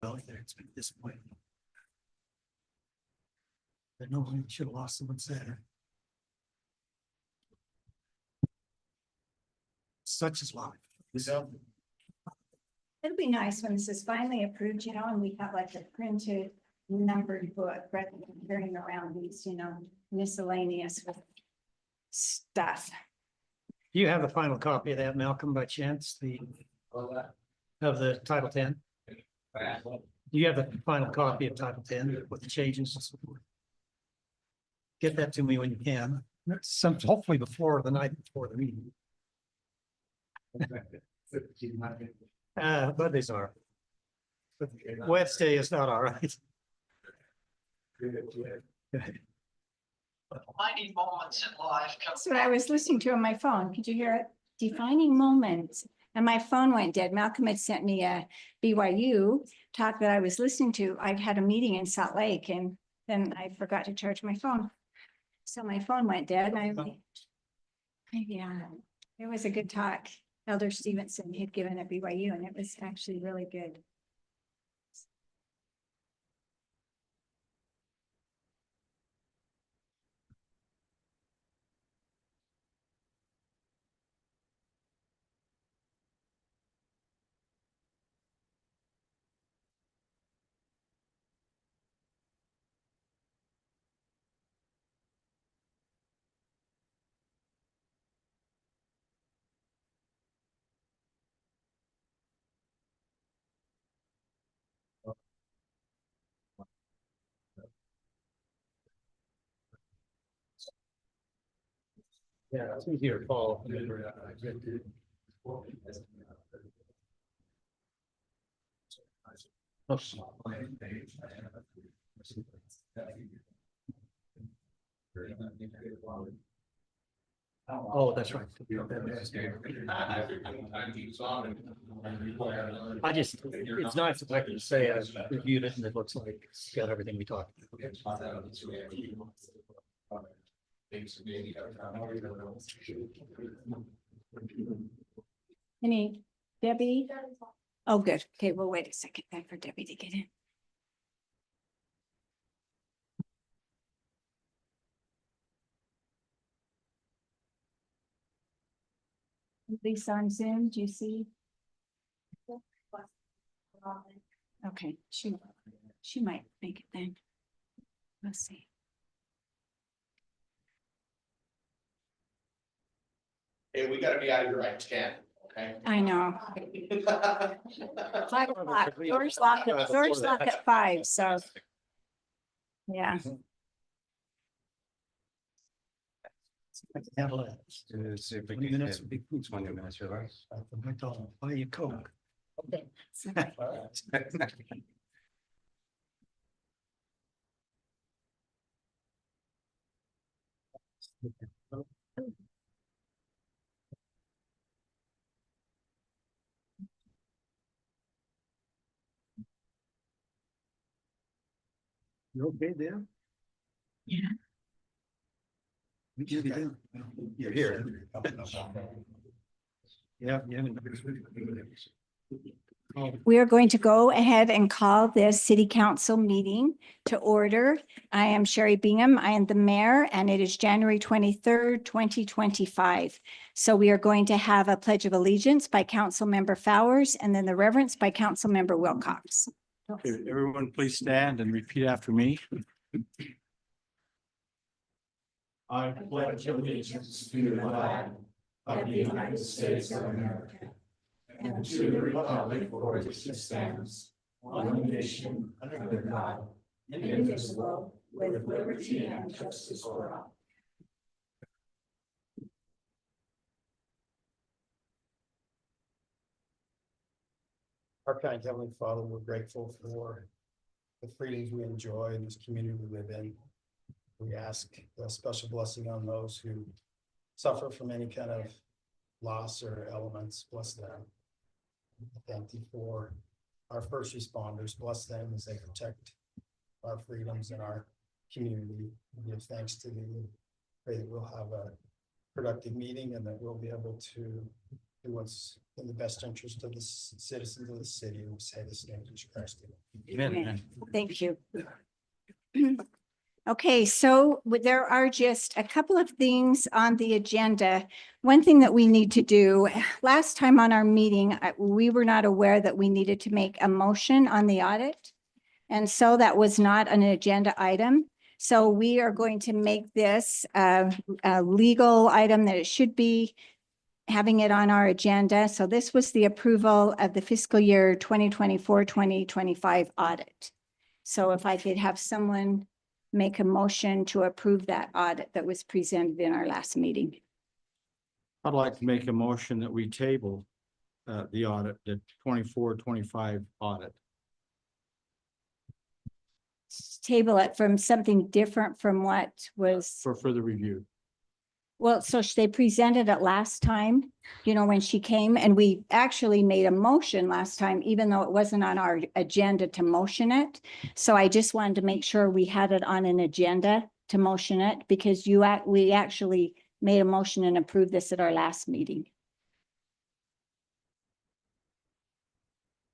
Well, it's been disappointing. But no, we should have lost someone sad. Such is life. It'll be nice when this is finally approved, you know, and we have like a printed numbered book rather than carrying around these, you know, miscellaneous stuff. Do you have the final copy of that, Malcolm, by chance, of the Title 10? Do you have the final copy of Title 10 with the changes and so forth? Get that to me when you can. Hopefully before the night before the meeting. Mondays are. Wednesday is not all right. Defining moments in life. That's what I was listening to on my phone. Could you hear it? Defining moments. And my phone went dead. Malcolm had sent me a BYU talk that I was listening to. I'd had a meeting in Salt Lake and then I forgot to charge my phone. So my phone went dead and yeah, it was a good talk. Elder Stevenson had given at BYU and it was actually really good. Yeah, it's easier to follow. Oh, that's right. It's nice if I can say I've reviewed it and it looks like it's got everything we talked about. Any, Debbie? Oh, good. Okay, well, wait a second then for Debbie to get in. Lisa on Zoom, do you see? Okay, she might make it then. Let's see. Hey, we gotta be out of here by 10, okay? I know. 5 o'clock, doors lock at 5, so. Yeah, I can handle it. See if we 20 can minutes hit would be. 20 minutes, right? Buy you Coke. You okay there? Yeah. You're here. Yeah. We are going to go ahead and call this city council meeting to order. I am Sherry Bingham. I am the mayor and it is January 23rd, 2025. So we are going to have a pledge of allegiance by Council Member Fowers and then the reverence by Council Member Wilcox. Okay, everyone please stand and repeat after me. I pledge allegiance to the flag of the United States of America and to the republic for which it stands, one nation, under God, indivisible, with liberty and justice for all. Our kind Heavenly Father, we're grateful for the freedoms we enjoy in this community we live in. We ask a special blessing on those who suffer from any kind of loss or elements. Bless them. Thank you for our first responders. Bless them as they protect our freedoms in our community. We give thanks to you. Pray that we'll have a productive meeting and that we'll be able to do what's in the best interest of the citizens of the city, and we say this in Jesus Christ. Amen. Thank you. Okay, so there are just a couple of things on the agenda. One thing that we need to do, last time on our meeting, we were not aware that we needed to make a motion on the audit. And so that was not an agenda item. So we are going to make this a legal item that it should be, having it on our agenda. So this was the approval of the fiscal year 2024-2025 audit. So if I could have someone make a motion to approve that audit that was presented in our last meeting. I'd like to make a motion that we table the audit, the 24-25 audit. Table it from something different from what was, For further review. well, so they presented it last time, you know, when she came, and we actually made a motion last time, even though it wasn't on our agenda to motion it. So I just wanted to make sure we had it on an agenda to motion it, because we actually made a motion and approved this at our last meeting.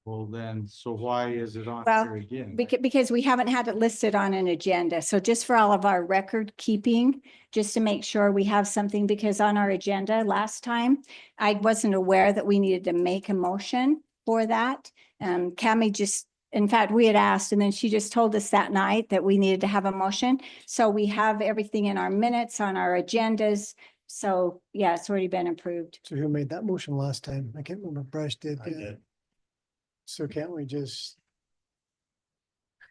Well, then, so why is it on Well, here again? Because we haven't had it listed on an agenda. So just for all of our record keeping, just to make sure we have something, because on our agenda last time, I wasn't aware that we needed to make a motion for that. Cammie just, in fact, we had asked, and then she just told us that night that we needed to have a motion. So we have everything in our minutes, on our agendas. So yeah, it's already been approved. So who made that motion last time? I can't remember if Bryce did. I did. So can't we just,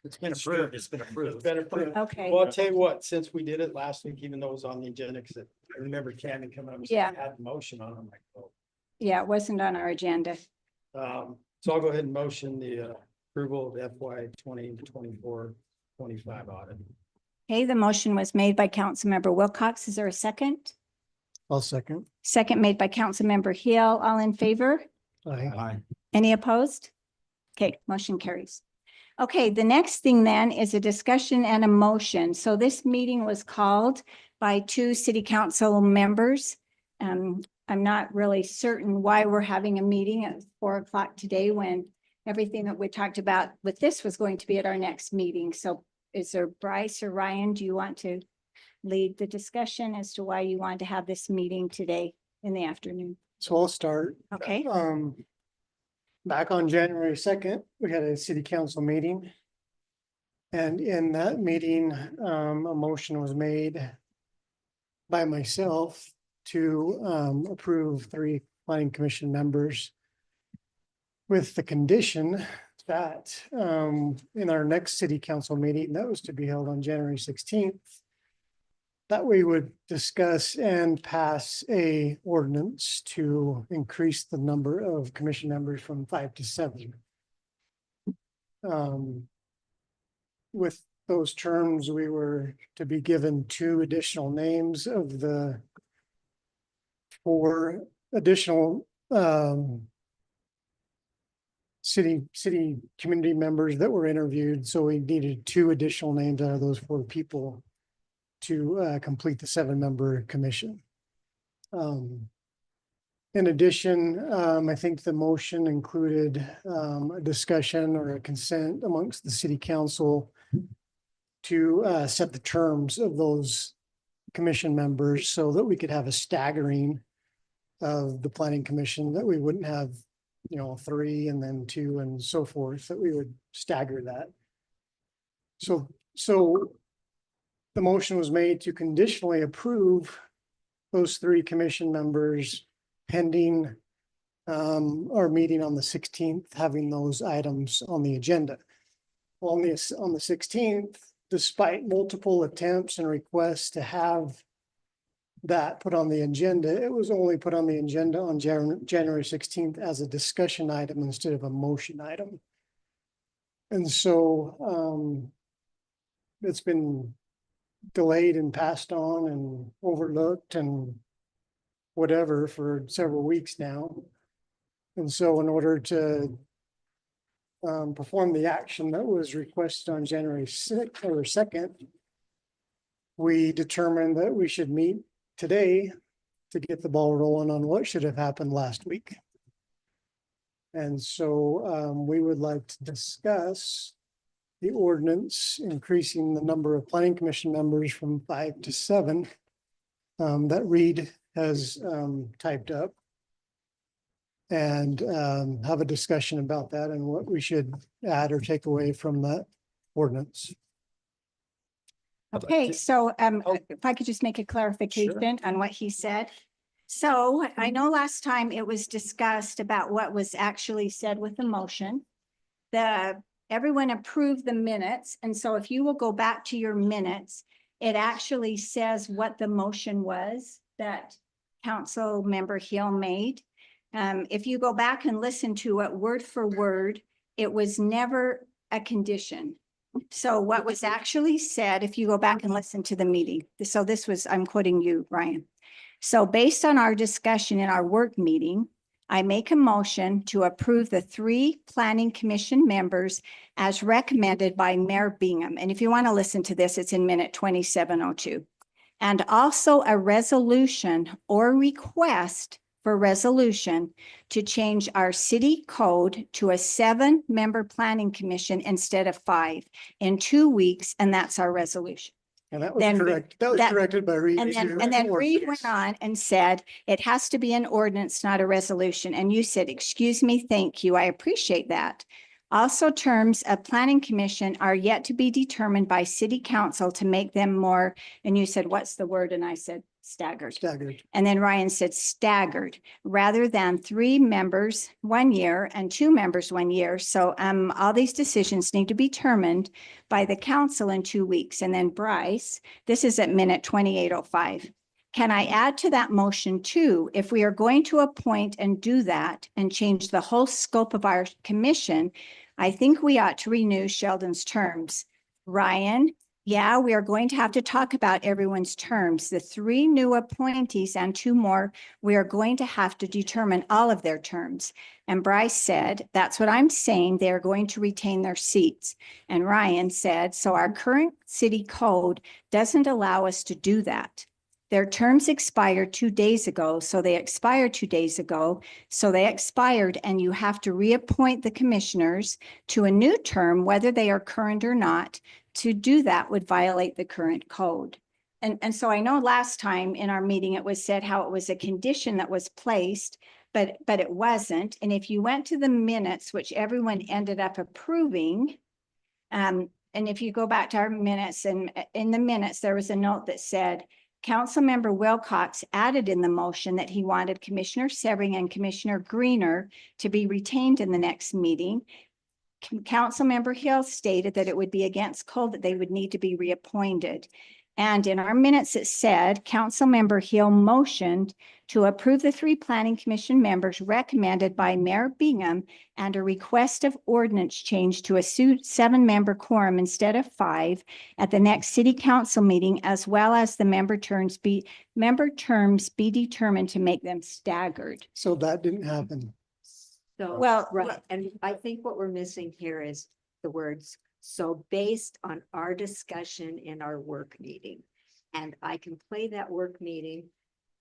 It's been approved. It's been It's approved. been approved. Okay. Well, I'll tell you what, since we did it last week, even though it was on the agenda, because I remember Tammy coming up and saying, Yeah. I had the motion on, I'm like, oh. Yeah, it wasn't on our agenda. So I'll go ahead and motion the approval of FY 2024-25 audit. Okay, the motion was made by Councilmember Wilcox. Is there a second? I'll second. Second made by Councilmember Hill. All in favor? Aye. Aye. Any opposed? Okay, motion carries. Okay, the next thing then is a discussion and a motion. So this meeting was called by 2 city council members. I'm not really certain why we're having a meeting at 4 o'clock today, when everything that we talked about with this was going to be at our next meeting. So is there Bryce or Ryan, do you want to lead the discussion as to why you wanted to have this meeting today in the afternoon? So I'll start. Okay, Back on January 2nd, we had a city council meeting. And in that meeting, a motion was made by myself to approve 3 planning commission members, with the condition that in our next city council meeting, that was to be held on January 16th, that we would discuss and pass a ordinance to increase the number of commission members from 5 to 7. With those terms, we were to be given 2 additional names of the 4 additional city community members that were interviewed. So we needed 2 additional names out of those 4 people to complete the 7-member commission. In addition, I think the motion included a discussion or a consent amongst the city council to set the terms of those commission members, so that we could have a staggering of the planning commission, that we wouldn't have, 3 and then 2 and so forth, that we would stagger that. So the motion was made to conditionally approve those 3 commission members pending our meeting on the 16th, having those items on the agenda. On the 16th, despite multiple attempts and requests to have that put on the agenda, it was only put on the agenda on January 16th as a discussion item instead of a motion item. And so it's been delayed and passed on and overlooked and whatever for several weeks now. And so in order to perform the action that was requested on January 6th or 2nd, we determined that we should meet today to get the ball rolling on what should have happened last week. And so we would like to discuss the ordinance increasing the number of planning commission members from 5 to 7 that Reed has typed up. And have a discussion about that and what we should add or take away from that ordinance. Okay, so if I could just make a clarification on what he said. So I know last time it was discussed about what was actually said with the motion. Everyone approved the minutes, and so if you will go back to your minutes, it actually says what the motion was that Council Member Hill made. If you go back and listen to it word for word, it was never a condition. So what was actually said, if you go back and listen to the meeting, so this was, I'm quoting you, Ryan. So based on our discussion in our work meeting, I make a motion to approve the 3 planning commission members as recommended by Mayor Bingham. And if you want to listen to this, it's in minute 2702. And also a resolution or request for resolution to change our city code to a 7-member planning commission instead of 5 in 2 weeks. And that's our resolution. And that was Then correct. That was corrected by Reed. And then Reed went on and said, it has to be an ordinance, not a resolution. And you said, excuse me, thank you. I appreciate that. Also, terms of planning commission are yet to be determined by city council to make them more. And you said, what's the word? And I said, staggered. Staggered. And then Ryan said staggered rather than 3 members 1 year and 2 members 1 year. So all these decisions need to be determined by the council in 2 weeks. And then Bryce, this is at minute 2805. Can I add to that motion too, if we are going to appoint and do that and change the whole scope of our commission, I think we ought to renew Sheldon's terms. Ryan, yeah, we are going to have to talk about everyone's terms. The 3 new appointees and 2 more, we are going to have to determine all of their terms. And Bryce said, that's what I'm saying. They're going to retain their seats. And Ryan said, so our current city code doesn't allow us to do that. Their terms expired 2 days ago. So they expired 2 days ago. So they expired and you have to reappoint the commissioners to a new term, whether they are current or not. To do that would violate the current code. And so I know last time in our meeting, it was said how it was a condition that was placed, but it wasn't. And if you went to the minutes, which everyone ended up approving, and if you go back to our minutes, and in the minutes, there was a note that said, Councilmember Wilcox added in the motion that he wanted Commissioner Severing and Commissioner Greener to be retained in the next meeting. Councilmember Hill stated that it would be against code that they would need to be reappointed. And in our minutes, it said Councilmember Hill motioned to approve the 3 planning commission members recommended by Mayor Bingham and a request of ordinance change to a 7-member quorum instead of 5 at the next city council meeting, as well as the member terms be determined to make them staggered. So that didn't happen. So, Well, right, and I think what we're missing here is the words, so based on our discussion in our work meeting. And I can play that work meeting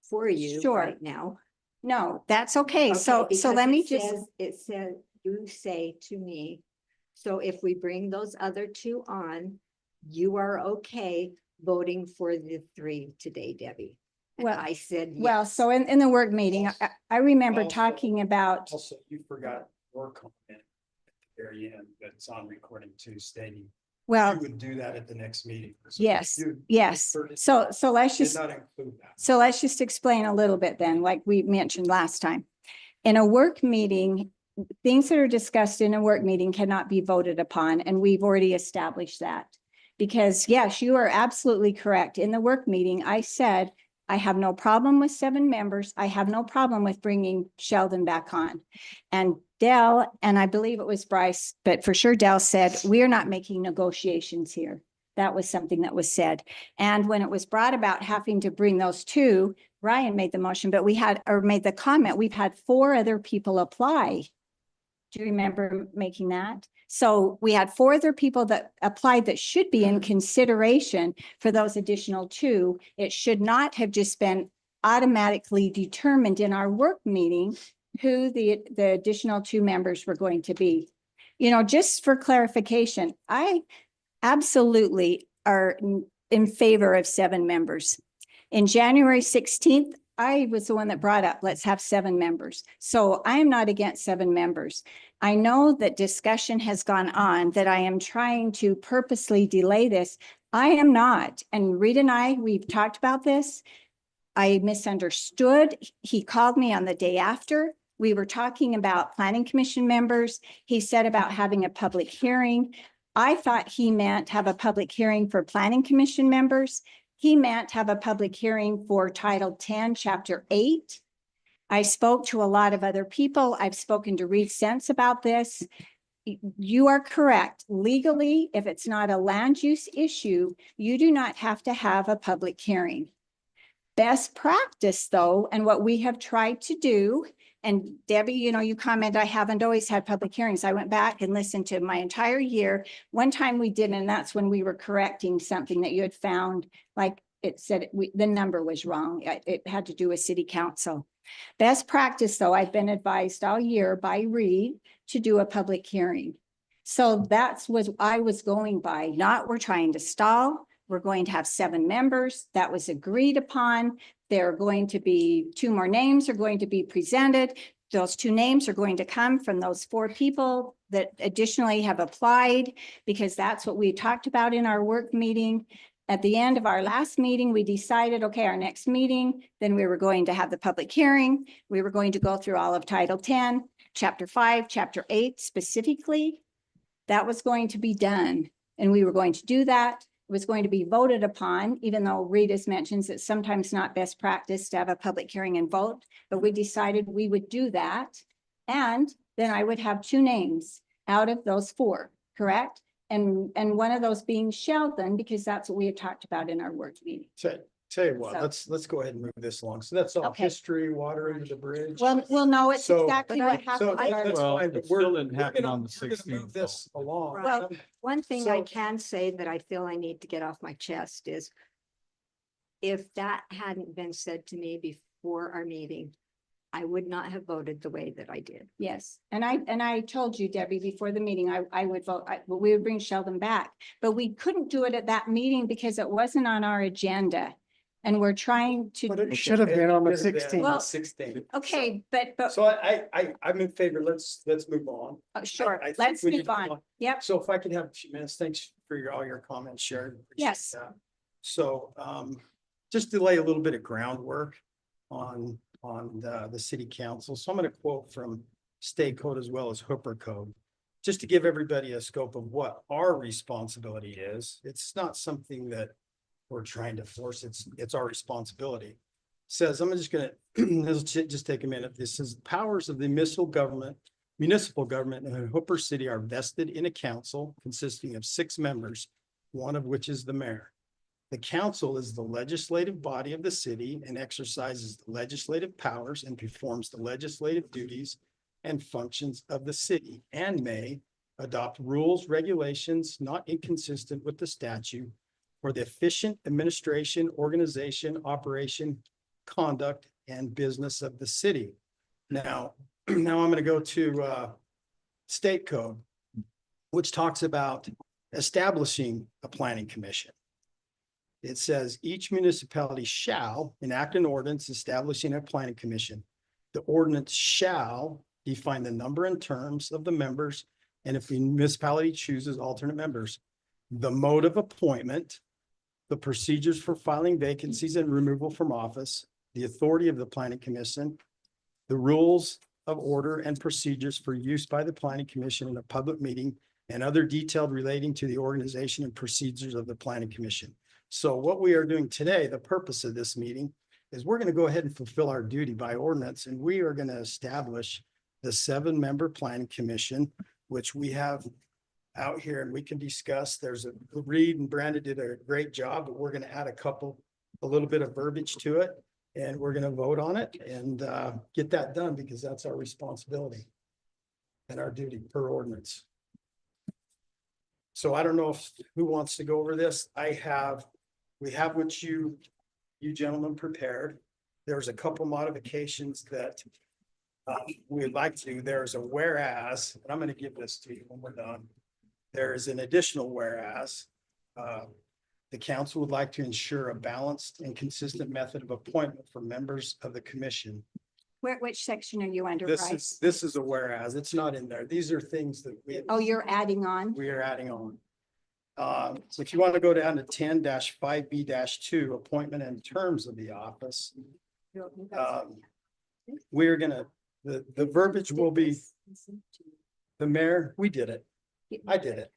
for you Sure. right now. No, that's okay. Okay, So because let me it just, says- It said, you say to me, so if we bring those other 2 on, you are okay voting for the 3 today, Debbie? And Well- I said, well, yes. so in the work meeting, I remember Also- talking about, Also, you forgot your comment at the very end, but it's on recording too, stating well, you would do that at the next meeting. So yes, you yes. referred it- So let's Did just, not include that. so let's just explain a little bit then, like we mentioned last time. In a work meeting, things that are discussed in a work meeting cannot be voted upon, and we've already established that. Because yes, you are absolutely correct. In the work meeting, I said, I have no problem with 7 members. I have no problem with bringing Sheldon back on. And Dell, and I believe it was Bryce, but for sure Dell said, we are not making negotiations here. That was something that was said. And when it was brought about having to bring those 2, Ryan made the motion, but made the comment, we've had 4 other people apply. Do you remember making that? So we had 4 other people that applied that should be in consideration for those additional 2. It should not have just been automatically determined in our work meeting who the additional 2 members were going to be. You know, just for clarification, I absolutely are in favor of 7 members. In January 16th, I was the one that brought up, let's have 7 members. So I am not against 7 members. I know that discussion has gone on, that I am trying to purposely delay this. I am not. And Rita and I, we've talked about this. I misunderstood. He called me on the day after. We were talking about planning commission members. He said about having a public hearing. I thought he meant have a public hearing for planning commission members. He meant have a public hearing for Title 10, Chapter 8. I spoke to a lot of other people. I've spoken to Reed Sense about this. You are correct. Legally, if it's not a land use issue, you do not have to have a public hearing. Best practice, though, and what we have tried to do, and Debbie, you know, you comment, I haven't always had public hearings. I went back and listened to my entire year. One time we didn't, and that's when we were correcting something that you had found, like it said, the number was wrong. It had to do with city council. Best practice, though, I've been advised all year by Reed to do a public hearing. So that's what I was going by, not we're trying to stall. We're going to have 7 members. That was agreed upon. There are going to be 2 more names are going to be presented. Those 2 names are going to come from those 4 people that additionally have applied, because that's what we talked about in our work meeting. At the end of our last meeting, we decided, okay, our next meeting, then we were going to have the public hearing. We were going to go through all of Title 10, Chapter 5, Chapter 8 specifically. That was going to be done. And we were going to do that. It was going to be voted upon, even though Rita's mentions it's sometimes not best practice to have a public hearing and vote, but we decided we would do that. And then I would have 2 names out of those 4, correct? And one of those being Sheldon, because that's what we had talked about in our work meeting. Tell you what, So- let's go ahead and move this along. So that's all Okay. history, water under the bridge. Well, no, it's So- exactly what So happened. that's Well, fine, but it still didn't we're happen gonna- on the we're gonna move 16th, this along. Well, one thing I So- can say that I feel I need to get off my chest is if that hadn't been said to me before our meeting, I would not have voted the way that I did. Yes, and I told you, Debbie, before the meeting, I would vote, we would bring Sheldon back, but we couldn't do it at that meeting because it wasn't on our agenda. And we're trying But to, It should have been on the Should have been 16th. Well, 16. okay, but, So I'm in favor. Let's move on. sure, I think let's we need move to on. Yep, So if I could have a few minutes, thanks for all your comments, Sharon. Appreciate Yes. that. So, just to lay a little bit of groundwork on the city council. So I'm going to quote from state code as well as Hooper code, just to give everybody a scope of what our responsibility is. It's not something that we're trying to force. It's our responsibility. Says, I'm just gonna, let's just take a minute. This is powers of the municipal government in Hooper City are vested in a council consisting of 6 members, one of which is the mayor. The council is the legislative body of the city and exercises the legislative powers and performs the legislative duties and functions of the city, and may adopt rules, regulations not inconsistent with the statute for the efficient administration, organization, operation, conduct, and business of the city. Now I'm going to go to state code, which talks about establishing a planning commission. It says each municipality shall enact an ordinance establishing a planning commission. The ordinance shall define the number and terms of the members, and if the municipality chooses alternate members, the mode of appointment, the procedures for filing vacancies and removal from office, the authority of the planning commission, the rules of order and procedures for use by the planning commission in a public meeting, and other detailed relating to the organization and procedures of the planning commission. So what we are doing today, the purpose of this meeting, is we're going to go ahead and fulfill our duty by ordinance, and we are going to establish the 7-member planning commission, which we have out here and we can discuss. There's Reed and Brandon did a great job, but we're going to add a little bit of verbiage to it, and we're going to vote on it and get that done, because that's our responsibility and our duty per ordinance. So I don't know who wants to go over this. We have what you gentlemen prepared. there's a couple modifications that we'd like to, there's a whereas, and I'm gonna give this to you when we're done. There is an additional whereas. The council would like to ensure a balanced and consistent method of appointment for members of the commission. Which section are you under, Bryce? This is a whereas, it's not in there. These are things that Oh, you're adding on? we are adding on. So if you want to go down to 10-5B-2, appointment and terms of the office, we're gonna, the verbiage will be the mayor, we did it. I did it.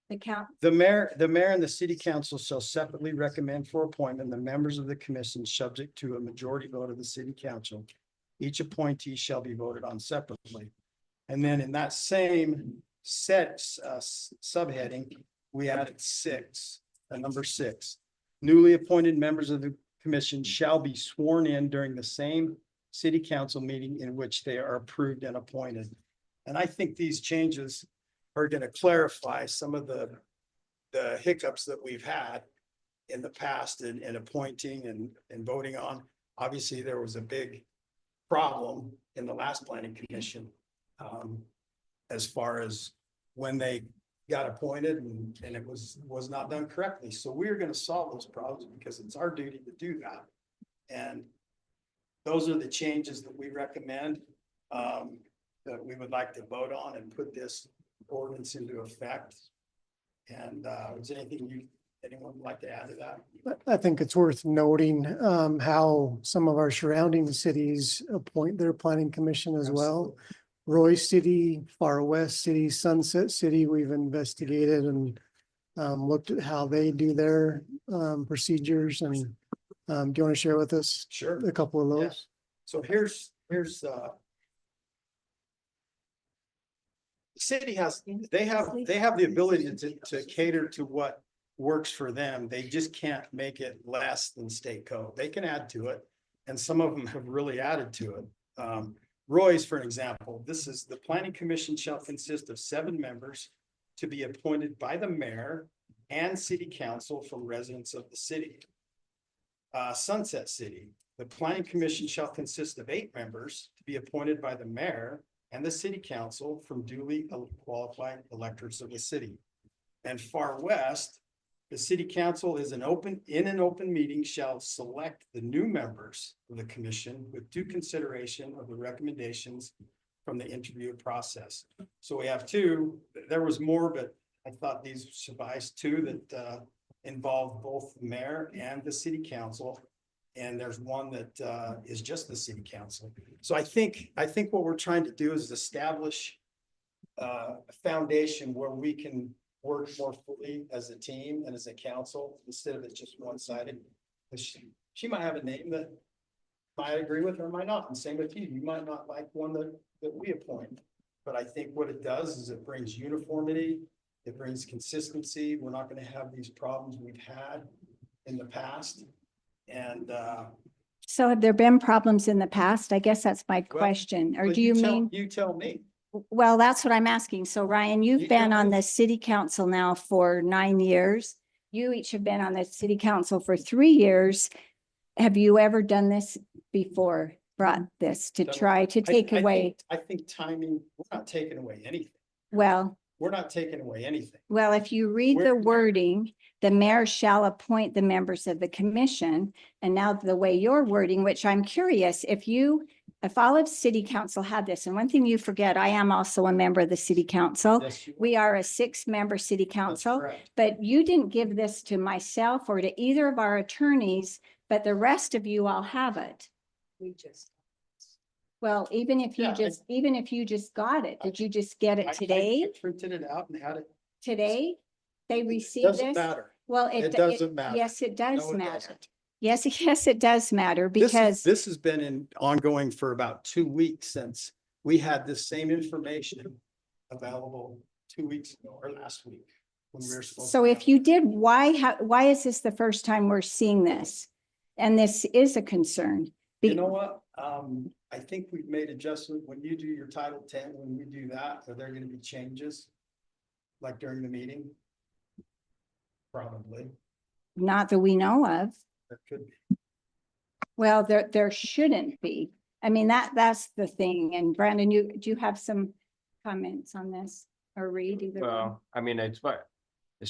The count, The mayor and the city council shall separately recommend for appointment the members of the commission subject to a majority vote of the city council. Each appointee shall be voted on separately. And then in that same subheading, we added number 6. Newly appointed members of the commission shall be sworn in during the same city council meeting in which they are approved and appointed. And I think these changes are going to clarify some of the hiccups that we've had in the past in appointing and voting on. Obviously, there was a big problem in the last planning commission as far as when they got appointed and it was not done correctly. So we're going to solve those problems because it's our duty to do that. And those are the changes that we recommend that we would like to vote on and put this ordinance into effect. And is there anything anyone would like to add to that? I think it's worth noting how some of our surrounding cities appoint their planning commission as well. Roy City, Far West City, Sunset City, we've investigated and looked at how they do their procedures. And do you want to share with us Sure. a couple of Yeah. those? So here's the city they have the ability to cater to what works for them. They just can't make it less than state code. They can add to it. And some of them have really added to it. Roy's, for an example, this is the planning commission shall consist of 7 members to be appointed by the mayor and city council from residents of the city. Sunset City, the planning commission shall consist of 8 members to be appointed by the mayor and the city council from duly qualified electors of the city. And Far West, the city council in an open meeting shall select the new members of the commission with due consideration of the recommendations from the interview process. So we have 2, there was more, but I thought these sufficed 2 that involve both the mayor and the city council. And there's one that is just the city council. So I think what we're trying to do is establish a foundation where we can work more fully as a team and as a council instead of it just one-sided. She might have a name that might agree with or might not, and same with you. You might not like one that we appoint. But I think what it does is it brings uniformity, it brings consistency. We're not going to have these problems we've had in the past. And so have there been problems in the past? I guess that's my question. Or but do you tell- mean? You tell me. Well, that's what I'm asking. So Ryan, you've You been tell on me. the city council now for 9 years. You each have been on the city council for 3 years. Have you ever done this before? Brought this to Done what? try to take away? I think timing, we're not taking away anything. Well, We're not taking away anything. well, if you read Where- the wording, the mayor shall appoint the members of the commission. And now the way you're wording, which I'm curious, if all of city council had this, and one thing you forget, I am also a member of the city council. Yes, you are. We are a 6-member city That's council, correct. but you didn't give this to myself or to either of our attorneys, but the rest of you all have it. We just. Well, even if Yeah, you just got it, did you just get I it today? printed it out and had it. Today? They received Doesn't this? matter. Well, It doesn't matter. Yes, it does No, it matter. doesn't. Yes, yes, it does matter This is- because, This has been ongoing for about 2 weeks since we had this same information available 2 weeks ago or last week. When we were supposed so to if have you it. did, why is this the first time we're seeing this? And this is a concern. You know what? I think we've made adjustment. When you do your Title 10, when we do that, are there gonna be changes? Like during the meeting? Probably, Not that we know of. there could be. Well, there shouldn't be. I mean, that's the thing. And Brandon, do you have some comments on this or read either? one? Well, I mean, as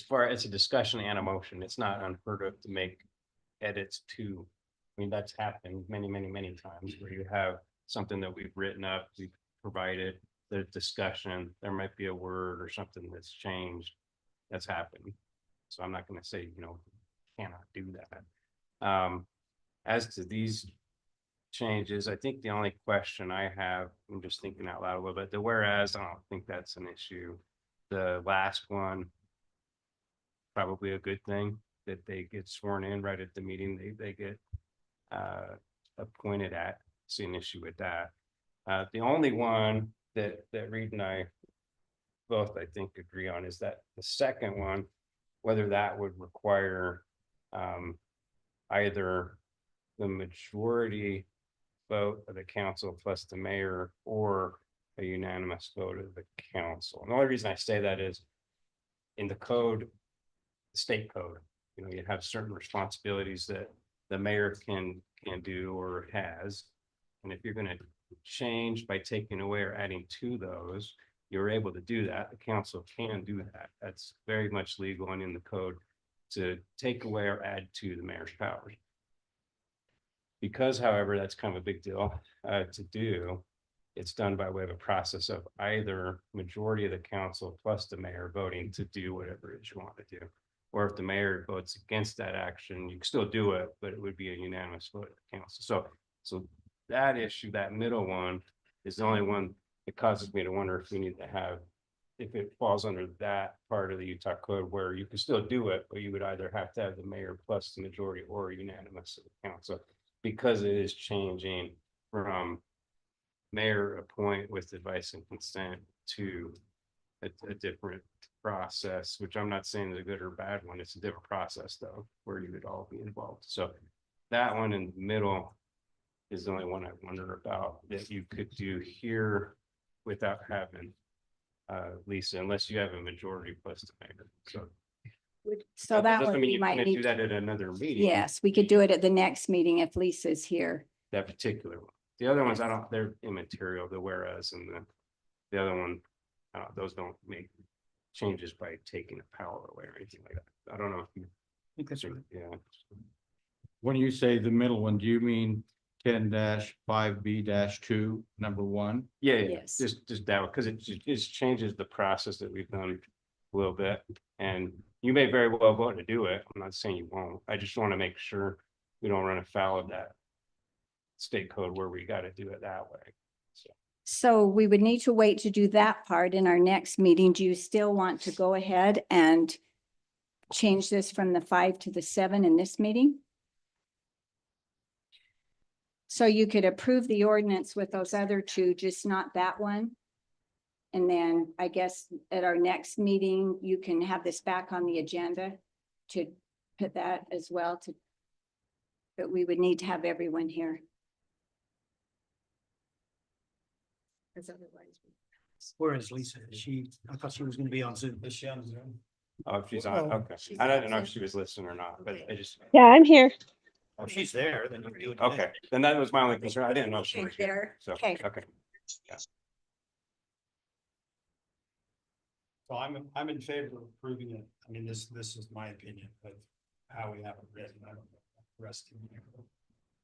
far as a discussion and a motion, it's not unheard of to make edits to. I mean, that's happened many, many, many times where you have something that we've written up, we've provided the discussion, there might be a word or something that's changed. That's happened. So I'm not gonna say, cannot do that. As to these changes, I think the only question I have, I'm just thinking out loud a little bit, the whereas, I don't think that's an issue. The last one, probably a good thing that they get sworn in right at the meeting, they get appointed at, see an issue with that. The only one that Reed and I both, I think, agree on is that the second one, whether that would require either the majority vote of the council plus the mayor or a unanimous vote of the council. And the only reason I say that is in the code, the state code, you have certain responsibilities that the mayor can do or has. And if you're going to change by taking away or adding to those, you're able to do that. The council can do that. That's very much legal and in the code to take away or add to the mayor's powers. Because, however, that's kind of a big deal to do, it's done by way of a process of either majority of the council plus the mayor voting to do whatever it is you want to do. Or if the mayor votes against that action, you can still do it, but it would be a unanimous vote of the council. So that issue, that middle one, is the only one that causes me to wonder if we need to have, if it falls under that part of the Utah code where you can still do it, but you would either have to have the mayor plus the majority or unanimous of the council, because it is changing from mayor appoint with advice and consent to a different process, which I'm not saying is a good or bad one. It's a different process though, where you would all be involved. So that one in the middle is the only one I wonder about that you could do here without having Lisa, unless you have a majority plus the mayor. So that doesn't one mean we you might couldn't do need, that at another meeting. yes, we could do it at the next meeting if Lisa's here. That particular one. The other ones, they're immaterial, the whereas and the other one, those don't make changes by taking a power away or anything like that. I don't know if you. I think that's right. Yeah. When you say the middle one, do you mean 10-5B-2, number 1? Yeah, Yes. just that, because it just changes the process that we've done a little bit. And you may very well vote to do it. I'm not saying you won't. I just want to make sure we don't run afoul of that state code where we got to do it that way. So we would need to wait to do that part in our next meeting. Do you still want to go ahead and change this from the 5 to the 7 in this meeting? So you could approve the ordinance with those other two, just not that one. And then I guess at our next meeting, you can have this back on the agenda to put that as well to, but we would need to have everyone here. Because otherwise. Where is Lisa? I thought she was gonna be on Zoom. Is she on Zoom? Oh, she's on, Oh. okay. I didn't know if she was listening or not, but I just, Yeah, I'm here. If she's there, then you can do it. okay. Then that was my only concern. I didn't know if she was here. There, So, okay. okay. So I'm in favor of approving it. I mean, this is my opinion of how we have it written. I don't know the rest of you.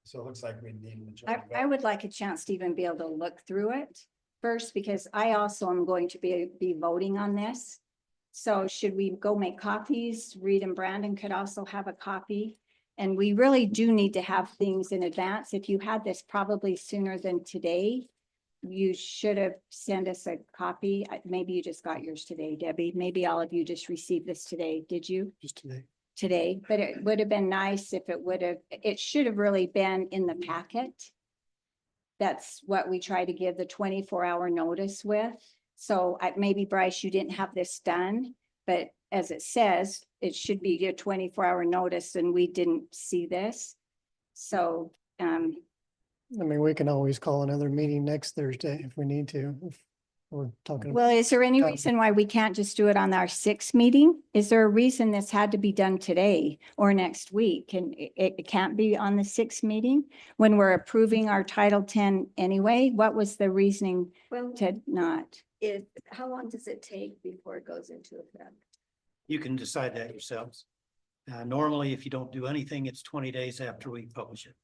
So it looks like we need a majority. I would like a chance to even be able to look through it first, because I also am going to be voting on this. So should we go make copies? Reed and Brandon could also have a copy. And we really do need to have things in advance. If you had this probably sooner than today, you should have sent us a copy. Maybe you just got yours today, Debbie. Maybe all of you just received this today. Did you? Just today. Today, but it would have been nice if it should have really been in the packet. That's what we try to give the 24-hour notice with. So maybe Bryce, you didn't have this done, but as it says, it should be your 24-hour notice and we didn't see this. So, I mean, we can always call another meeting next Thursday if we need to. We're talking. Well, is there any Time. reason why we can't just do it on our sixth meeting? Is there a reason this had to be done today or next week? And it can't be on the sixth meeting when we're approving our Title 10 anyway? What was the reasoning Well, to not? how long does it take before it goes into effect? You can decide that yourselves. Normally, if you don't do anything, it's 20 days after we publish it.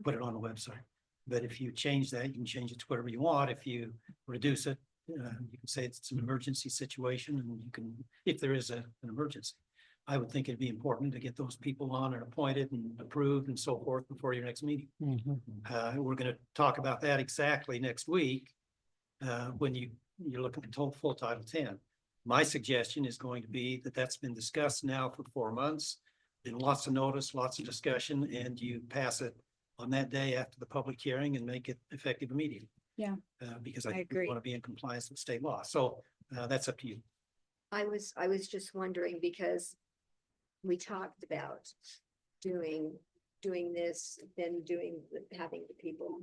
Put it on the website. But if you change that, you can change it to whatever you want. If you reduce it, you can say it's an emergency situation and you can, if there is an emergency. I would think it'd be important to get those people on and appointed and approved and so forth before your next meeting. Mhm. We're gonna talk about that exactly next week. When you're looking at full Title 10. My suggestion is going to be that that's been discussed now for 4 months. Been lots of notice, lots of discussion, and you pass it on that day after the public hearing and make it effective immediately. Yeah. Because I I agree. want to be in compliance with state law. So that's up to you. I was just wondering because we talked about doing this, then having the people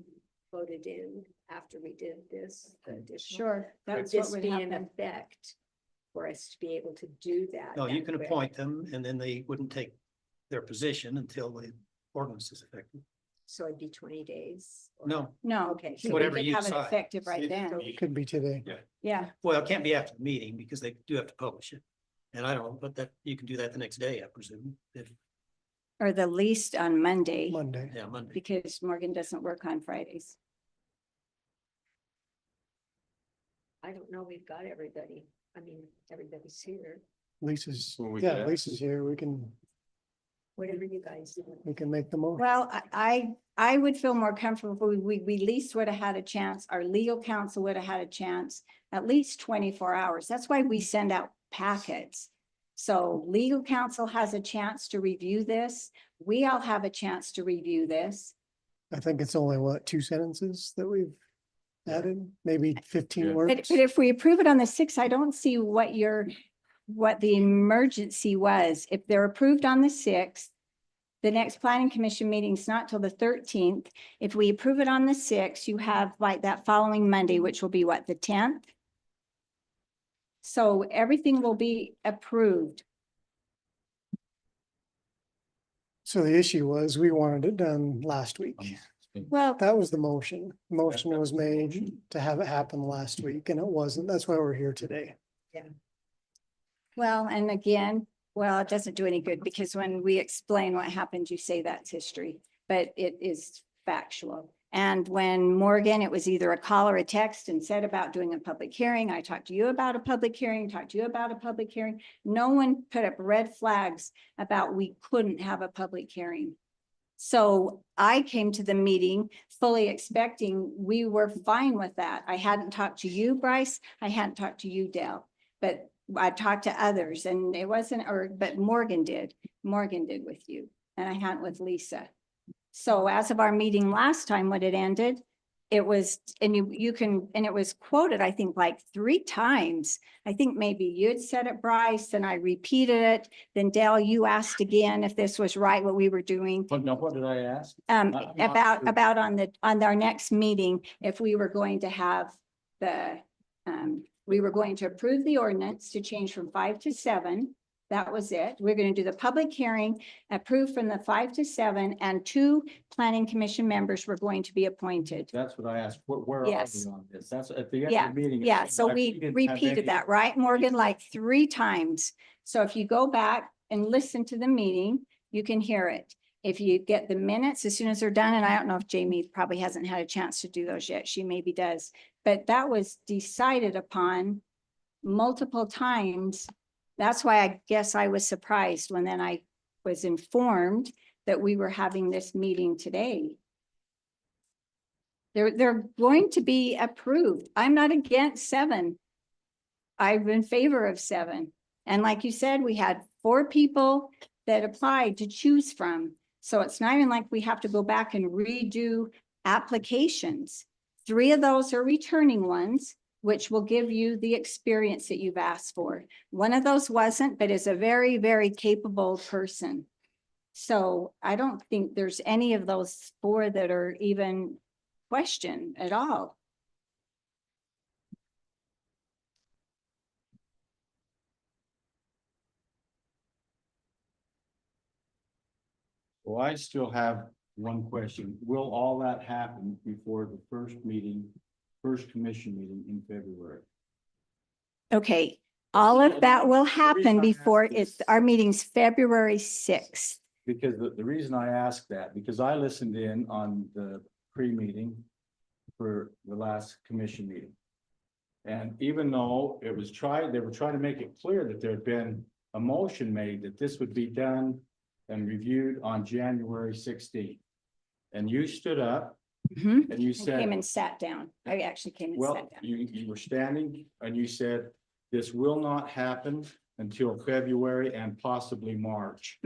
voted in after we did this. the additional- Sure, Would that's what this would be in happen. effect for us to be able to do that? No, you that can quick? appoint them and then they wouldn't take their position until the ordinance is effective. So it'd be 20 days? or- No, No. Okay, so so we whatever could you have it decide. effective right then. Could be today. Yeah, well, it can't be after the meeting because they do have to publish it. And I don't know, but that you can do that the next day, I presume, if, or the least on Monday, Monday. yeah, Monday. because Morgan doesn't work on Fridays. I don't know, we've got everybody. I mean, everybody's here, Lisa's, Well, we yeah, could- Lisa's here. We can whatever you guys do. make the motion. Well, I would feel more comfortable. We at least would have had a chance. Our legal counsel would have had a chance, at least 24 hours. That's why we send out packets. So legal counsel has a chance to review this. We all have a chance to review this. I think it's only what, 2 sentences that we've added, maybe 15 Yeah. words. But if we approve it on the 6th, I don't see what the emergency was. If they're approved on the 6th, the next planning commission meeting is not till the 13th. If we approve it on the 6th, you have like that following Monday, which will be what, the 10th? So everything will be approved. So the issue was we wanted it done last week. Well, That was the motion. Motion was made to have it happen last week and it wasn't. That's why we're here today. well, and again, well, it doesn't do any good because when we explain what happened, you say that's history, but it is factual. And when Morgan, it was either a call or a text and said about doing a public hearing. I talked to you about a public hearing, talked to you about a public hearing. No one put up red flags about we couldn't have a public hearing. So I came to the meeting fully expecting we were fine with that. I hadn't talked to you, Bryce. I hadn't talked to you, Dale, but I talked to others and it wasn't, but Morgan did. Morgan did with you and I hadn't with Lisa. So as of our meeting last time, when it ended, it was, and you can, and it was quoted, I think like 3 times. I think maybe you'd said it, Bryce, and I repeated it. Then Dale, you asked again if this was right, what we were doing. But no, what did I ask? I'm not About sure. on our next meeting, if we were going to have we were going to approve the ordinance to change from 5 to 7. That was it. We're going to do the public hearing, approve from the 5 to 7, and 2 planning commission members were going to be appointed. That's what I asked. Where are we Yes. on this? That's at the end Yeah, of the meeting. it Yeah, seemed so like we didn't have repeated any- that, right, Morgan, like 3 times. So if you go back and listen to the meeting, you can hear it. If you get the minutes as soon as they're done, and I don't know if Jamie probably hasn't had a chance to do those yet, she maybe does, but that was decided upon multiple times. That's why I guess I was surprised when then I was informed that we were having this meeting today. They're going to be approved. I'm not against 7. I'm in favor of 7. And like you said, we had 4 people that applied to choose from. So it's not even like we have to go back and redo applications. 3 of those are returning ones, which will give you the experience that you've asked for. One of those wasn't, but is a very, very capable person. So I don't think there's any of those 4 that are even questioned at all. Well, I still have one question. Will all that happen before the first commission meeting in February? Okay, all of that will happen reason I ask before this- it's, our meeting's February 6th. Because the reason I ask that, because I listened in on the pre-meeting for the last commission meeting. And even though it was they were trying to make it clear that there had been a motion made that this would be done and reviewed on January 16th. And you stood up Mhm. and you I said. came and sat down. I actually came and Well, sat down. you were standing and you said, this will not happen until February and possibly March.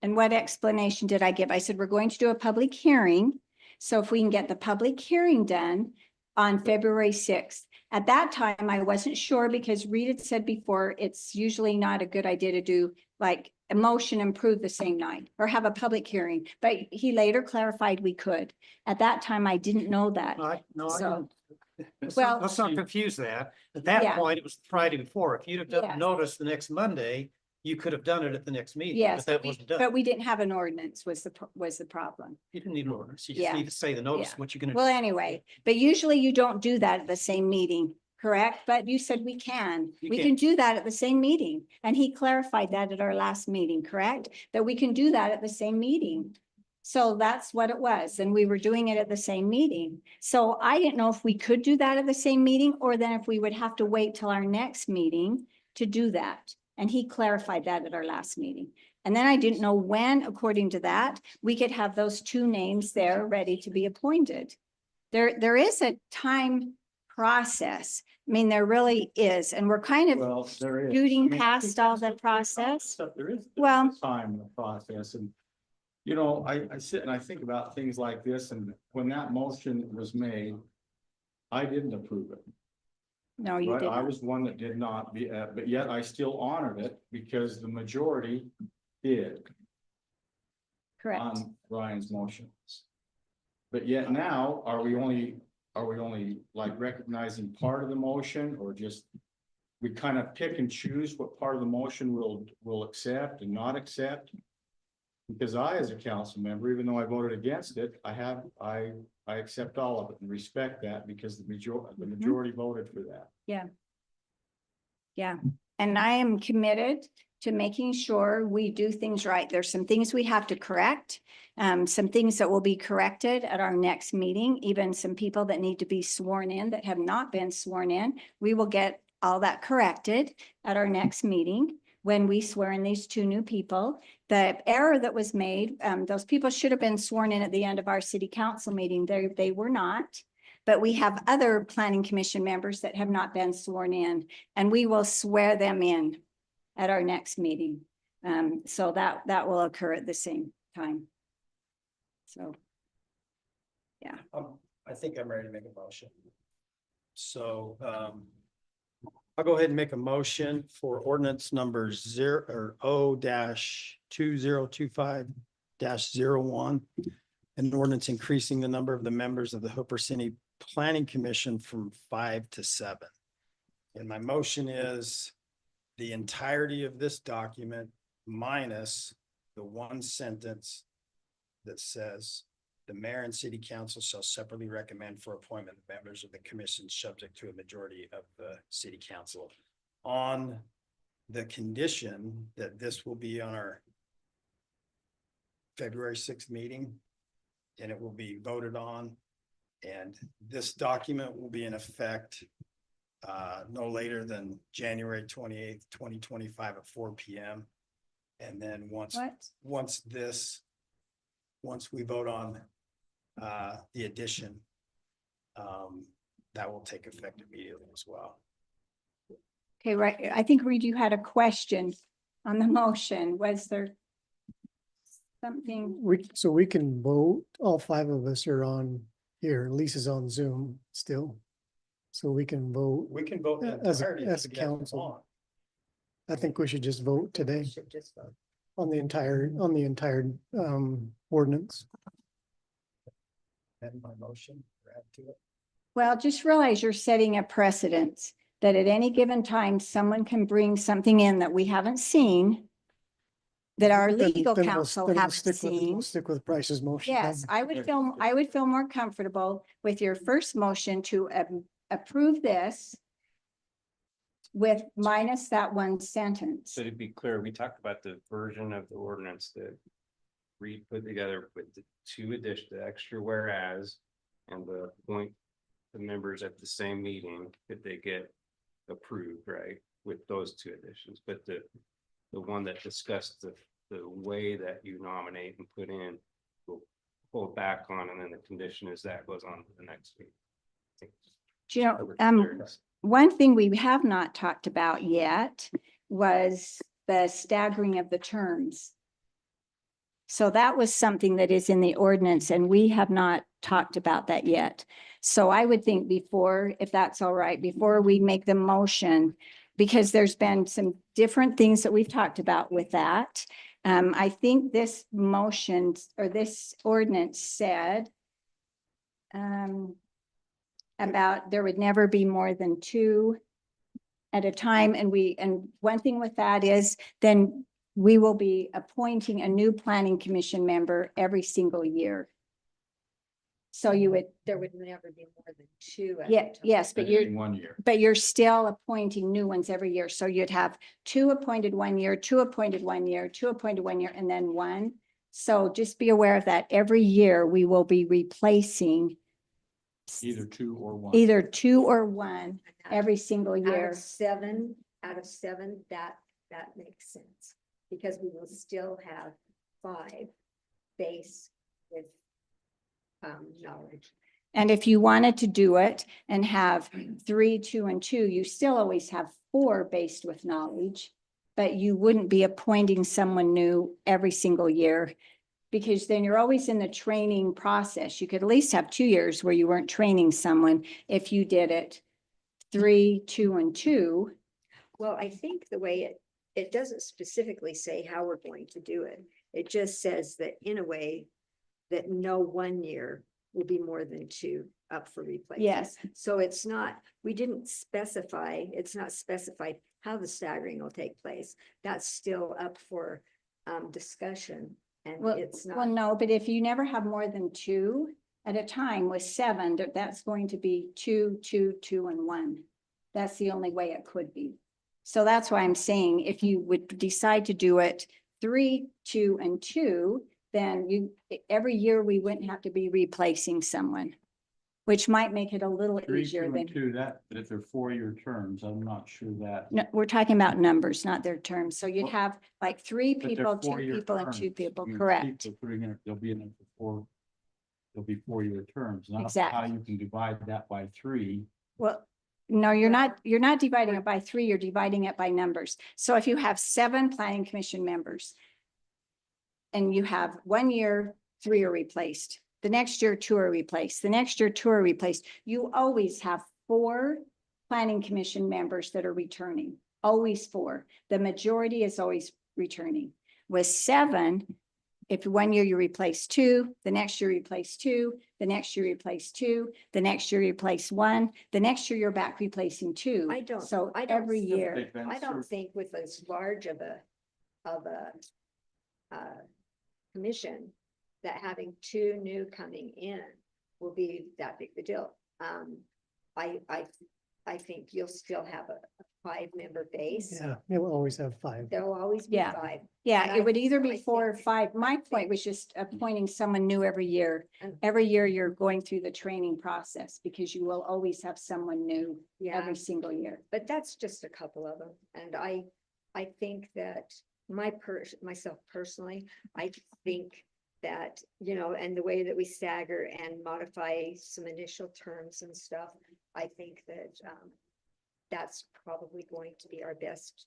And what explanation did I give? I said, we're going to do a public hearing. So if we can get the public hearing done on February 6th. At that time, I wasn't sure because Reed had said before, it's usually not a good idea to do like a motion and prove the same night or have a public hearing. But he later clarified we could. At that time, I didn't know that. So- Well- Let's not confuse that. At Yeah. that point, it was the Friday before. If you'd have Yes. done notice the next Monday, you could have done it at the next meeting. Yes, But that wasn't done. but we didn't have an ordinance was the problem. You didn't need an ordinance. You Yeah. just need to say the notice, Yeah. what you're gonna. Well, anyway, but usually you don't do that at the same meeting, correct? But you said we can. You We can. can do that at the same meeting. And he clarified that at our last meeting, correct? That we can do that at the same meeting. So that's what it was. And we were doing it at the same meeting. So I didn't know if we could do that at the same meeting or then if we would have to wait till our next meeting to do that. And he clarified that at our last meeting. And then I didn't know when, according to that, we could have those two names there ready to be appointed. There is a time process. I mean, there really is, and we're kind of Well, there is. shooting I mean, past all the process. Stuff, there is. Well- Time in the process and, you know, I sit and I think about things like this and when that motion was made, I didn't approve it. No, you Right, I didn't. was one that did not be, but yet I still honored it because the majority did Correct. on Ryan's motions. But yet now, are we only like recognizing part of the motion or just we kind of pick and choose what part of the motion we'll accept and not accept? Because I, as a council member, even though I voted against it, I accept all of it and respect that because the majority voted for that. Yeah, and I am committed to making sure we do things right. There's some things we have to correct. Some things that will be corrected at our next meeting, even some people that need to be sworn in that have not been sworn in. We will get all that corrected at our next meeting when we swear in these two new people. The error that was made, those people should have been sworn in at the end of our city council meeting. They were not. But we have other planning commission members that have not been sworn in, and we will swear them in at our next meeting. So that will occur at the same time. So, I think I'm ready to make a motion. So, I'll go ahead and make a motion for ordinance number 2025-01. An ordinance increasing the number of the members of the Hooper City Planning Commission from 5 to 7. And my motion is the entirety of this document minus the one sentence that says the mayor and city council shall separately recommend for appointment of members of the commission subject to a majority of the city council on the condition that this will be on our February 6th meeting and it will be voted on. And this document will be in effect no later than January 28th, 2025 at 4 p.m. And then once we vote on the addition, that will take effect immediately as well. okay, right. I think Reed, you had a question on the motion. Was there something? So we can vote, all five of us are on here, Lisa's on Zoom still. So we can vote. We can vote the As a- entirety as a together if we council. want. I think we should just vote today Should just vote. on the entire ordinance. And my motion, add to it. Well, just realize you're setting a precedent that at any given time, someone can bring something in that we haven't seen that our Then- legal then we'll- counsel then we'll have stick with- we'll seen. Stick with Bryce's motion. Yes, then. I would feel more comfortable with your first motion to approve this with minus that one sentence. So to be clear, we talked about the version of the ordinance that Reed put together with the two addition, the extra whereas, and the point the members at the same meeting, if they get approved, right, with those two additions, but the one that discussed the way that you nominate and put in, we'll pull back on, and then the condition is that goes on to the next meeting. Do you know, one thing we have not talked about yet was the staggering of the terms. So that was something that is in the ordinance, and we have not talked about that yet. So I would think before, if that's all right, before we make the motion, because there's been some different things that we've talked about with that. I think this motion or this ordinance said about there would never be more than two at a time. And one thing with that is then we will be appointing a new planning commission member every single year. So There would never be more than two. at a yeah, time. yes, but In 1 year. you're still appointing new ones every year. So you'd have two appointed 1 year, two appointed 1 year, two appointed 1 year, and then one. So just be aware of that. Every year we will be replacing Either two or one. either two or one And that- every single Out year. of seven, that makes sense. Because we will still have 5 base with knowledge. And if you wanted to do it and have 3, 2, and 2, you still always have 4 based with knowledge. But you wouldn't be appointing someone new every single year. Because then you're always in the training process. You could at least have 2 years where you weren't training someone if you did it 3, 2, and 2. Well, I think the way it doesn't specifically say how we're going to do it. It just says that in a way that no 1 year will be more than 2 up for replacement. Yes. So it's not, we didn't specify, it's not specified how the staggering will take place. That's still up for discussion. And Well, it's well, not, no, but if you never have more than 2 at a time with 7, that's going to be 2, 2, 2, and 1. That's the only way it could be. So that's why I'm saying if you would decide to do it 3, 2, and 2, then every year we wouldn't have to be replacing someone, which might make it a little 3, easier 2, than, and 2, that, if they're 4-year terms, I'm not sure that. no, we're talking about numbers, not their terms. So you'd Well, have like 3 but they're people, 2 4-year people, and 2 terms. people, I mean, correct? people putting in, they'll be in there for 4, they'll be 4-year terms. Not how Exactly. you can divide that by 3. Well, no, you're not dividing it by 3, you're dividing it by numbers. So if you have 7 planning commission members and you have 1 year, 3 are replaced, the next year 2 are replaced, the next year 2 are replaced, you always have 4 planning commission members that are returning, always 4. The majority is always returning. With 7, if 1 year you replace 2, the next year you replace 2, the next year you replace 2, the next year you replace 1, the next year you're back replacing 2. I don't- So I don't every know. year, They've been I don't served. think with as large of a commission, that having 2 new coming in will be that big the deal. I think you'll still have a 5-member base. Yeah, it will always have 5. There will always be Yeah. 5. yeah, And it I- would either I be 4 or think- 5. My I point think- was just appointing someone new every year. And- Every year you're going through the training process because you will always have someone new Yeah, every single year. but that's just a couple of them. And I think that myself personally, I think that, and the way that we stagger and modify some initial terms and stuff, I think that that's probably going to be our best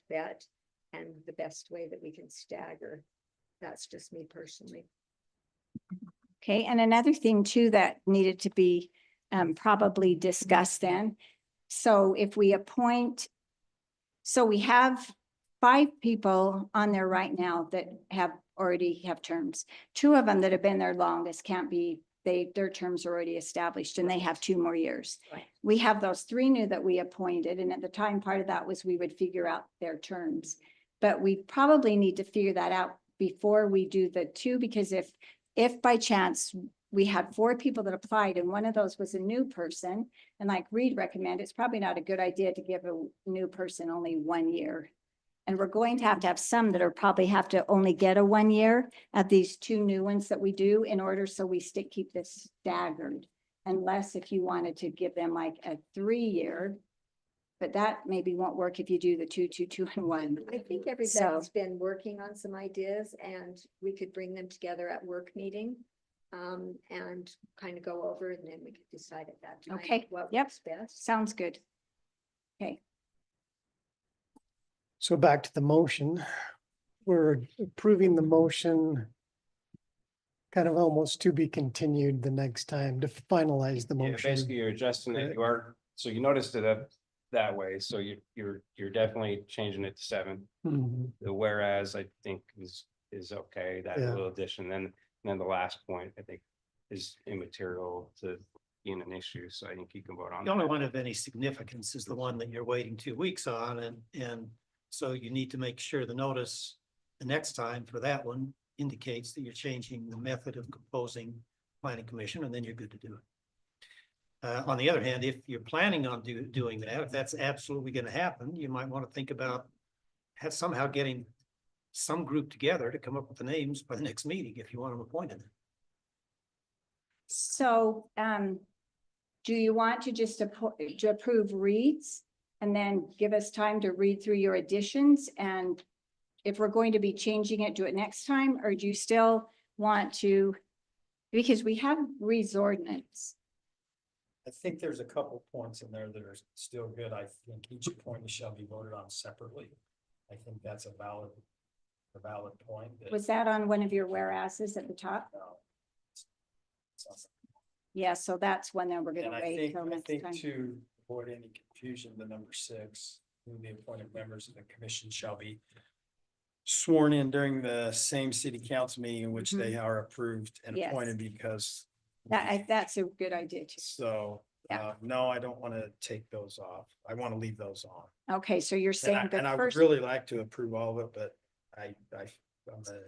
bet and the best way that we can stagger. That's just me personally. Okay, and another thing too that needed to be probably discussed then. So if we appoint, so we have 5 people on there right now that already have terms. 2 of them that have been there longest can't be, their terms are already established and they have 2 more years. Right. We have those 3 new that we appointed, and at the time, part of that was we would figure out their terms. But we probably need to figure that out before we do the two, because if by chance we had 4 people that applied and one of those was a new person, and like Reed recommended, it's probably not a good idea to give a new person only 1 year. And we're going to have some that are probably have to only get a 1 year of these 2 new ones that we do in order so we keep this staggered. Unless if you wanted to give them like a 3-year, but that maybe won't work if you do the 2, 2, 2, and 1. I think everybody's been working on some ideas and we could bring them together at work meeting. And kind of go over and then we could decide at that time. Okay, What yep. works best. Sounds good. Okay, So back to the motion. We're approving the motion kind of almost to be continued the next time to finalize the Yeah, motion. basically you're adjusting it, you are, so you noticed it that way, so you're definitely changing it to 7. Mhm. The whereas I think is okay, that Yeah. little addition, then the last point, I think, is immaterial to being an issue, so I think you can vote on. The only that. one of any significance is the one that you're waiting 2 weeks on, and so you need to make sure the notice the next time for that one indicates that you're changing the method of composing planning commission, and then you're good to do it. On the other hand, if you're planning on doing that, if that's absolutely gonna happen, you might want to think about somehow getting some group together to come up with the names by the next meeting, if you want them appointed. so, do you want to just to approve reads and then give us time to read through your additions? And if we're going to be changing it, do it next time, or do you still want to? Because we have Reed's ordinance. I think there's a couple points in there that are still good. I think each appointee shall be voted on separately. I think that's a valid point. Was that on one of your whereases at the top? Yeah, so that's one that we're gonna And I wait think, till I next think time. to avoid any confusion, the number 6, newly appointed members of the commission shall be sworn in during the same city council meeting in which they are approved and Yes. appointed because. That's a good idea too. So, Yeah. no, I don't want to take those off. I want to leave those on. Okay, so you're And saying I, the and I would first, really like to approve all of it, but I'm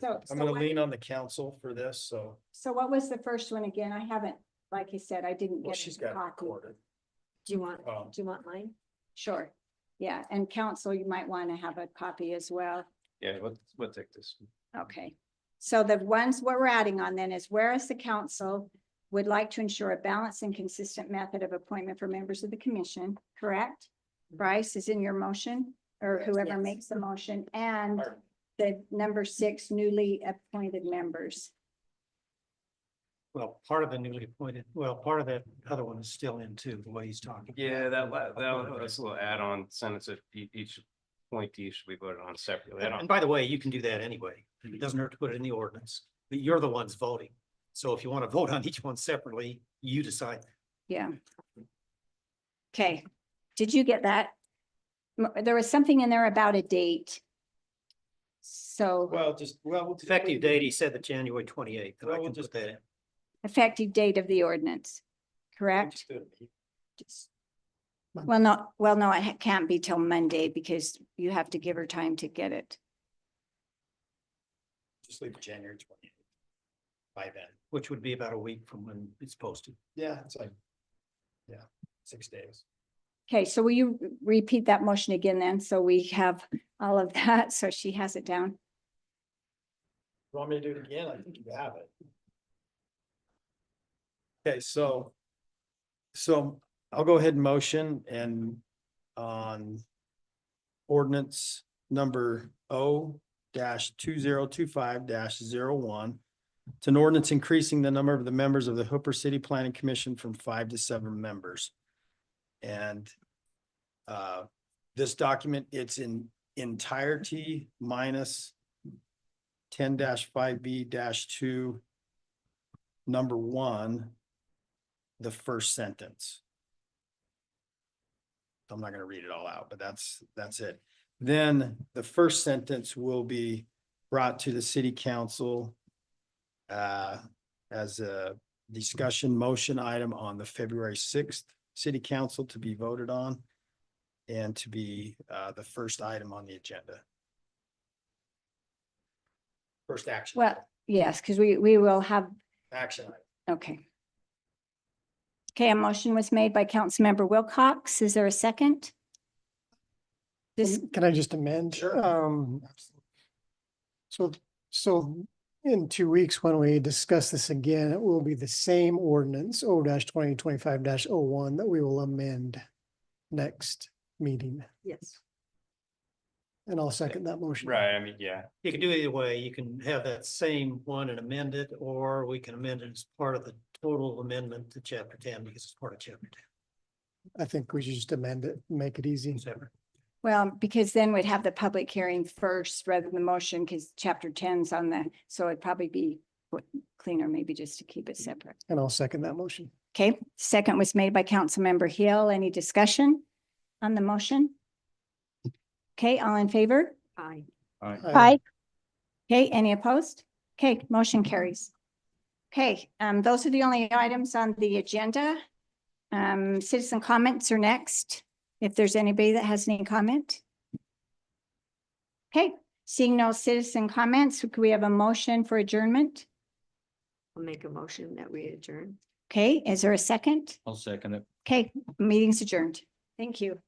So gonna what- lean on the council for this, so. so what was the first one again? I haven't, like I said, I didn't Well, get she's a got it copy. recorded. Do you want, Um, do you want mine? Sure. Yeah, and council, you might want to have a copy as well. Yeah, we'll take this. Okay. So the ones what we're adding on then is whereas the council would like to ensure a balanced and consistent method of appointment for members of the commission, correct? Bryce is in your motion or whoever Yes. makes the motion, and the number 6 newly appointed members. Well, part of the newly appointed, part of that other one is still in too, the way he's talking. Yeah, that's a little add-on sentence that each appointee should be voted on separately. I And don't, by the way, you can do that anyway. It doesn't hurt to put it in the ordinance, but you're the ones voting. So if you want to vote on each one separately, you decide. Yeah. Okay, did you get that? There was something in there about a date. So Effective date, he said the January 28th, and I Well, we'll can just- put that in. effective date of the ordinance, correct? Well, no, it can't be till Monday because you have to give her time to get it. Just leave January 28th. By then. Which would be about a week from when it's posted. Yeah, it's like, 6 days. Okay, so will you repeat that motion again then? So we have all of that, so she has it down. You want me to do it again? I think you have it. Okay, so I'll go ahead and motion and on ordinance number O-2025-01. It's an ordinance increasing the number of the members of the Hooper City Planning Commission from 5 to 7 members. And this document, it's in entirety minus 10-5B-2, number 1, the first sentence. I'm not gonna read it all out, but that's it. Then the first sentence will be brought to the city council as a discussion motion item on the February 6th city council to be voted on and to be the first item on the agenda. first action. Well, yes, because we will have, Action. item. okay. Okay, a motion was made by Councilmember Wilcox. Is there a second? This, Can I just amend? Sure. So in 2 weeks, when we discuss this again, it will be the same ordinance, 2025-01 that we will amend next meeting. Yes. And I'll second that motion. Right, I mean, yeah, You can do it either way. You can have that same one and amend it, or we can amend it as part of the total amendment to chapter 10 because it's part of chapter I think we should just amend it, make it easy. 10. Separate. well, because then we'd have the public hearing first rather than the motion, because chapter 10's on the, so it'd probably be cleaner, maybe just to keep it separate. And I'll second that motion. Okay, second was made by Councilmember Hill. Any discussion on the motion? Okay, all in favor? Aye. Aye. Okay, any opposed? Okay, motion carries. Okay, those are the only items on the agenda. Citizen comments are next. If there's anybody that has any comment. Okay, seeing no citizen comments, could we have a motion for adjournment? I'll make a motion that we adjourn. Okay, is there a second? I'll second it. Okay, meeting's adjourned. Thank you.